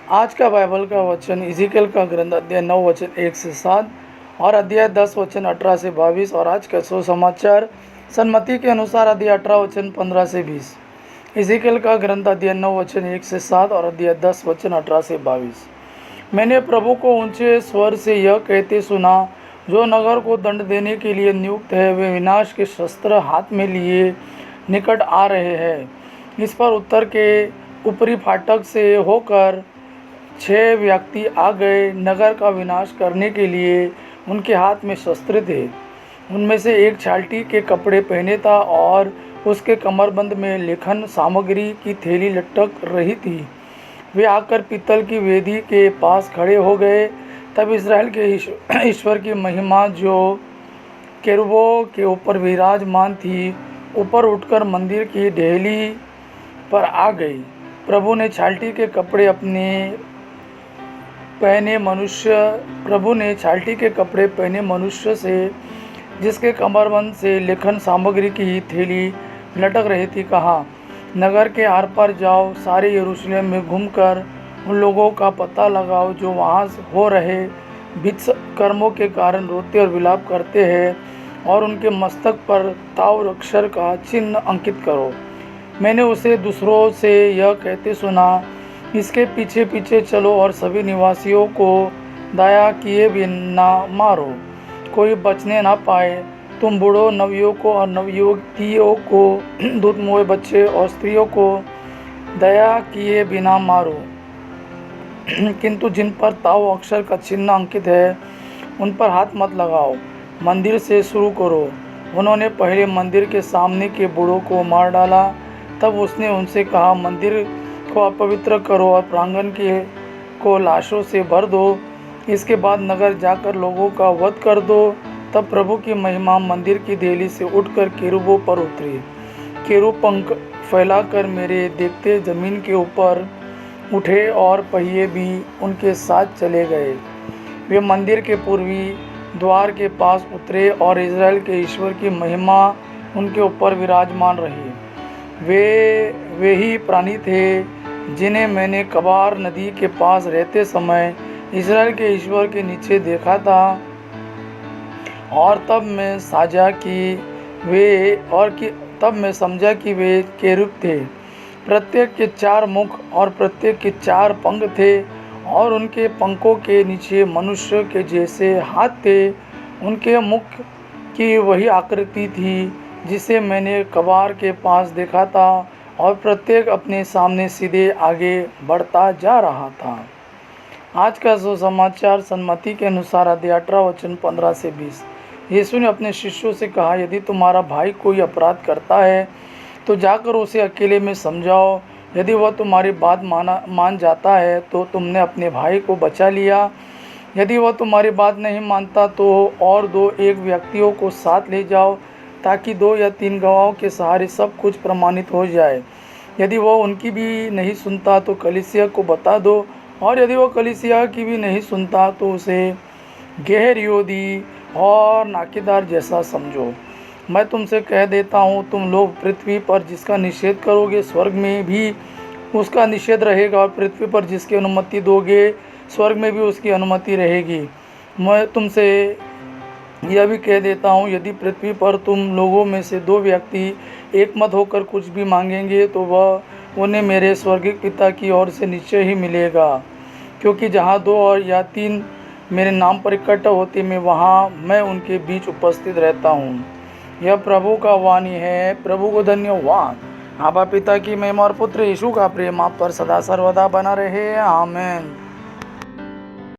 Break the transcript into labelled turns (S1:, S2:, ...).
S1: आज का बाइबल का वचन इज़ीकेल का ग्रंथ अध्याय 9 वचन 1 से 7 और अध्याय 10 वचन 18 से 22 और आज का सुसमाचार सन्मति के अनुसार अध्याय 18 वचन 15 से 20। इज़ीकेल का ग्रंथ अध्याय 9 वचन 1 से 7 और अध्याय 10 वचन 18 से 22। मैंने प्रभु को ऊंचे स्वर से यह कहते सुना, जो नगर को दंड देने के लिए नियुक्त है वे विनाश के शस्त्र हाथ में लिए निकट आ रहे हैं। इस पर उत्तर के ऊपरी फाटक से होकर 6 व्यक्ति आ गए। नगर का विनाश करने के लिए उनके हाथ में शस्त्र थे। उनमें से एक छाल्टी के कपड़े पहने था और उसके कमरबंद में लेखन सामग्री की थैली लटक रही थी। वे आकर पीतल की वेदी के पास खड़े हो गए। तब इस्राएल के ईश्वर की महिमा जो केरूबों के ऊपर विराजमान थी ऊपर उठकर मंदिर की ढेली पर आ गई। प्रभु ने छाल्टी के कपड़े पहने मनुष्य से, जिसके कमरबंद से लेखन सामग्री की थैली लटक रही थी, कहा, नगर के आर पार जाओ, सारे यरूशलेम में घूमकर उन लोगों का पता लगाओ जो वहाँ हो रहे कर्मों के कारण रोते और विलाप करते हैं, और उनके मस्तक पर ताव अक्षर का चिन्ह अंकित करो। मैंने उसे दूसरों से यह कहते सुना, इसके पीछे पीछे चलो और सभी निवासियों को दया किए बिना मारो, कोई बचने ना पाए। तुम बूढ़ों, नवयुवकों और नवयुवतियों को, दूध मुए बच्चे और स्त्रियों को दया किए बिना मारो, किंतु जिन पर ताव अक्षर का चिन्ह अंकित है उन पर हाथ मत लगाओ। मंदिर से शुरू करो। उन्होंने पहले मंदिर के सामने के बूढ़ों को मार डाला। तब उसने उनसे कहा, मंदिर को अपवित्र करो और प्रांगण को लाशों से भर दो। इसके बाद नगर जाकर लोगों का वध कर दो। तब प्रभु की महिमा मंदिर की देहली से उठकर केरूबों पर उतरी। केरूब पंख फैलाकर मेरे देखते जमीन के ऊपर उठे और पहिए भी उनके साथ चले गए। वे मंदिर के पूर्वी द्वार के पास उतरे और इज़राइल के ईश्वर की महिमा उनके ऊपर विराजमान रही। वे ही प्राणी थे जिन्हें मैंने कबार नदी के पास रहते समय इज़राइल के ईश्वर के नीचे देखा था, और तब मैं समझा कि वे केरूब थे। प्रत्येक के 4 मुख और प्रत्येक के 4 पंख थे, और उनके पंखों के नीचे मनुष्य के जैसे हाथ थे। उनके मुख की वही आकृति थी जिसे मैंने कबार के पास देखा था, और प्रत्येक अपने सामने सीधे आगे बढ़ता जा रहा था। आज का सुसमाचार सन्मति के अनुसार अध्याय 18 वचन 15 से 20। यीशु ने अपने शिष्यों से कहा, यदि तुम्हारा भाई कोई अपराध करता है तो जाकर उसे अकेले में समझाओ। यदि वह तुम्हारी बात मान जाता है तो तुमने अपने भाई को बचा लिया। यदि वह तुम्हारी बात नहीं मानता तो और 2-1 व्यक्तियों को साथ ले जाओ, ताकि 2 या 3 गवाहों के सहारे सब कुछ प्रमाणित हो जाए। यदि वह उनकी भी नहीं सुनता तो कलीसिया को बता दो, और यदि वह कलीसिया की भी नहीं सुनता तो उसे गैरविरोधी और नाकेदार जैसा समझो। मैं तुमसे कह देता हूँ, तुम लोग पृथ्वी पर जिसका निषेध करोगे स्वर्ग में भी उसका निषेध रहेगा, और पृथ्वी पर जिसकी अनुमति दोगे स्वर्ग में भी उसकी अनुमति रहेगी। मैं तुमसे यह भी कह देता हूँ, यदि पृथ्वी पर तुम लोगों में से 2 व्यक्ति एकमत होकर कुछ भी मांगेंगे तो वह उन्हें मेरे स्वर्गिक पिता की ओर से निश्चय ही मिलेगा। क्योंकि जहाँ 2 और या 3 मेरे नाम पर इकट्ठा होते मैं उनके बीच उपस्थित रहता हूँ। यह प्रभु का वाणी है। प्रभु को धन्यवाद। आबा पिता की महिमा और पुत्र यीशु का प्रेम आप पर सदा सर्वदा बना रहे। आमीन।